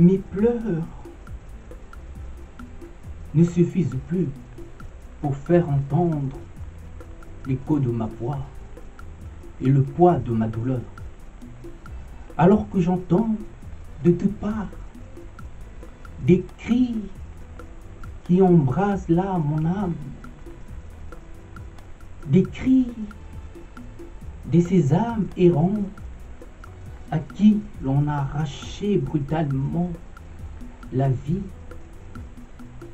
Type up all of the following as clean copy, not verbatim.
Mes pleurs ne suffisent plus pour faire entendre l'écho de ma voix et le poids de ma douleur. Alors que j'entends de toutes parts des cris qui embrasent là mon âme, des cris de ces âmes errantes à qui l'on a arraché brutalement la vie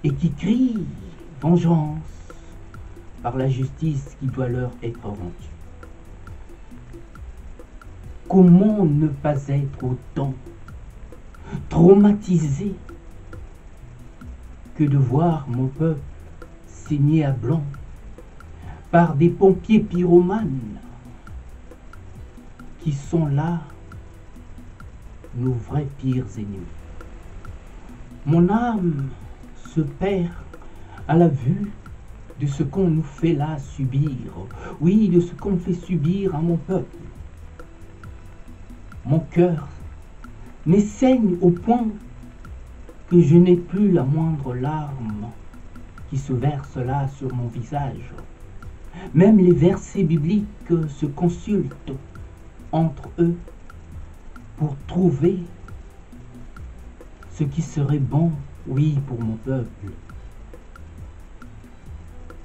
et qui crient vengeance par la justice qui doit leur être rendue. Comment ne pas être autant traumatisé que de voir mon peuple saigner à blanc par des pompiers pyromanes qui sont là, nos vrais pires ennemis. Mon âme se perd à la vue de ce qu'on nous fait là subir, oui, de ce qu'on fait subir à mon peuple. Mon cœur me saigne au point que je n'ai plus la moindre larme qui se verse là sur mon visage. Même les versets bibliques se consultent entre eux pour trouver ce qui serait bon, oui, pour mon peuple.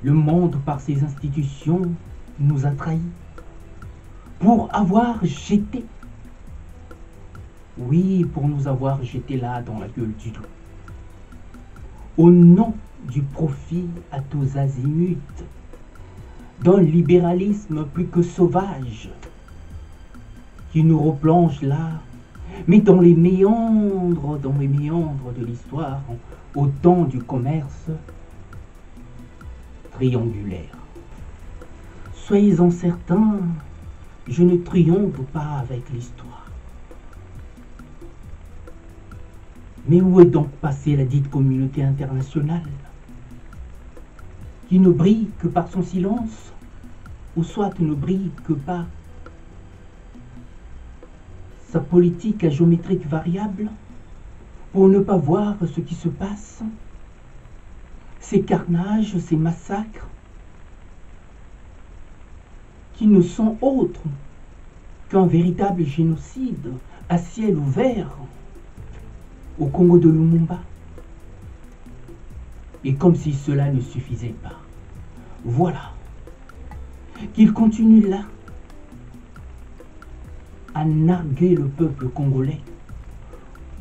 Le monde, par ses institutions, nous a trahis pour avoir jeté, oui, pour nous avoir jeté là dans la gueule du loup. Au nom du profit à tous azimuts, d'un libéralisme plus que sauvage, qui nous replonge là, mais dans les méandres de l'histoire, au temps du commerce triangulaire. Soyez-en certains, je ne triomphe pas avec l'histoire. Mais où est donc passée la dite communauté internationale, qui ne brille que par son silence, ou soit ne brille que par sa politique à géométrique variable, pour ne pas voir ce qui se passe, ces carnages, ces massacres, qui ne sont autres qu'un véritable génocide à ciel ouvert au Congo de Lumumba. Et comme si cela ne suffisait pas, voilà qu'il continue là à narguer le peuple congolais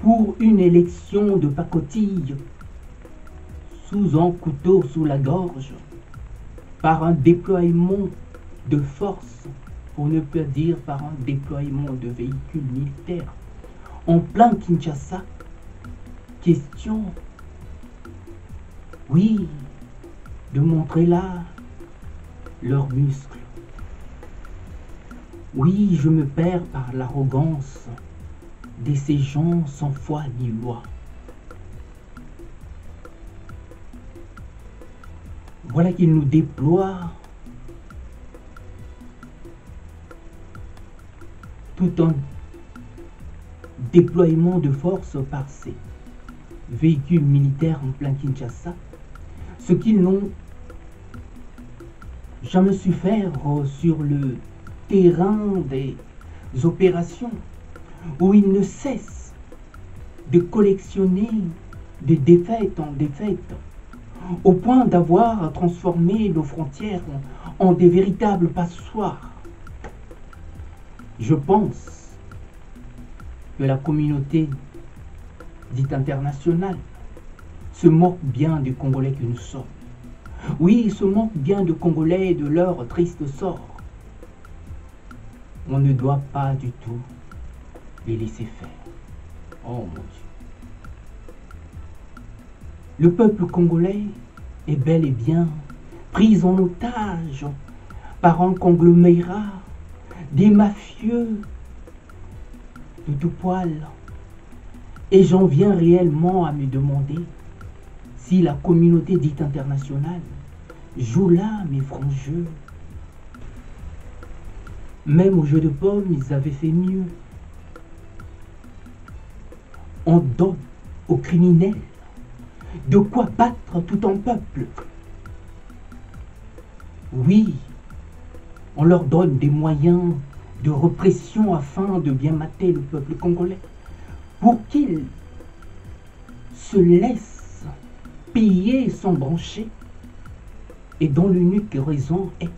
pour une élection de pacotille sous un couteau sous la gorge, par un déploiement de force, pour ne pas dire par un déploiement de véhicules militaires, en plein Kinshasa. Question, oui, de montrer là leurs muscles. Oui, je me perds par l'arrogance de ces gens sans foi ni loi. Voilà qu'ils nous déploient tout un déploiement de force par ces véhicules militaires en plein Kinshasa, ce qu'ils n'ont jamais su faire sur le terrain des opérations, où ils ne cessent de collectionner de défaite en défaite, au point d'avoir transformé nos frontières en des véritables passoires. Je pense que la communauté dite internationale se moque bien des Congolais que nous sommes. Oui, se moque bien des Congolais et de leur triste sort. On ne doit pas du tout les laisser faire. Oh mon Dieu. Le peuple congolais est bel et bien pris en otage par un conglomérat des mafieux de tout poil. Et j'en viens réellement à me demander si la communauté dite internationale joue là mes francs jeux. Même au jeu de pommes, ils avaient fait mieux. On donne aux criminels, de quoi battre tout un peuple. Oui, on leur donne des moyens de répression afin de bien mater le peuple congolais, pour qu'il se laisse piller sans brancher, et dont l'unique raison est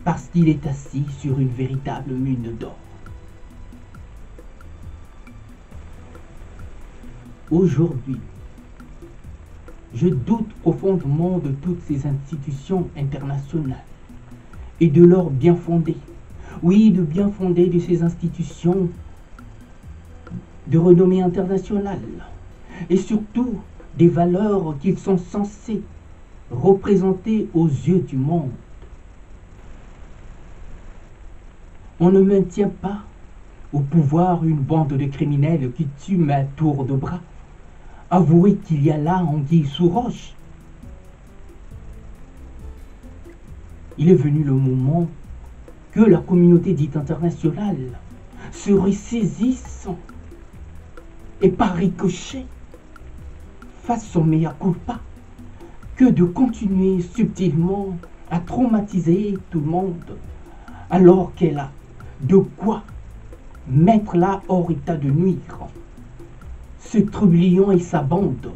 parce qu'il est assis sur une véritable mine d'or. Aujourd'hui, je doute profondément de toutes ces institutions internationales et de leur bien fondé. Oui, de bien fondé de ces institutions de renommée internationale et surtout des valeurs qu'ils sont censés représenter aux yeux du monde. On ne maintient pas au pouvoir une bande de criminels qui tuent à tour de bras. Avouez qu'il y a là anguille sous roche. Il est venu le moment que la communauté dite internationale se ressaisisse et par ricochet fasse son mea culpa que de continuer subtilement à traumatiser tout le monde alors qu'elle a de quoi mettre là hors état de nuire ce trublion et sa bande,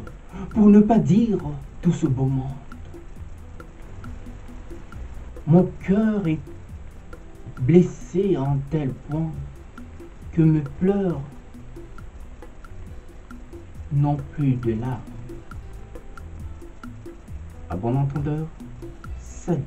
pour ne pas dire tout ce beau monde. Mon cœur est blessé à un tel point que mes pleurs n'ont plus de larmes. À bon entendeur, salut.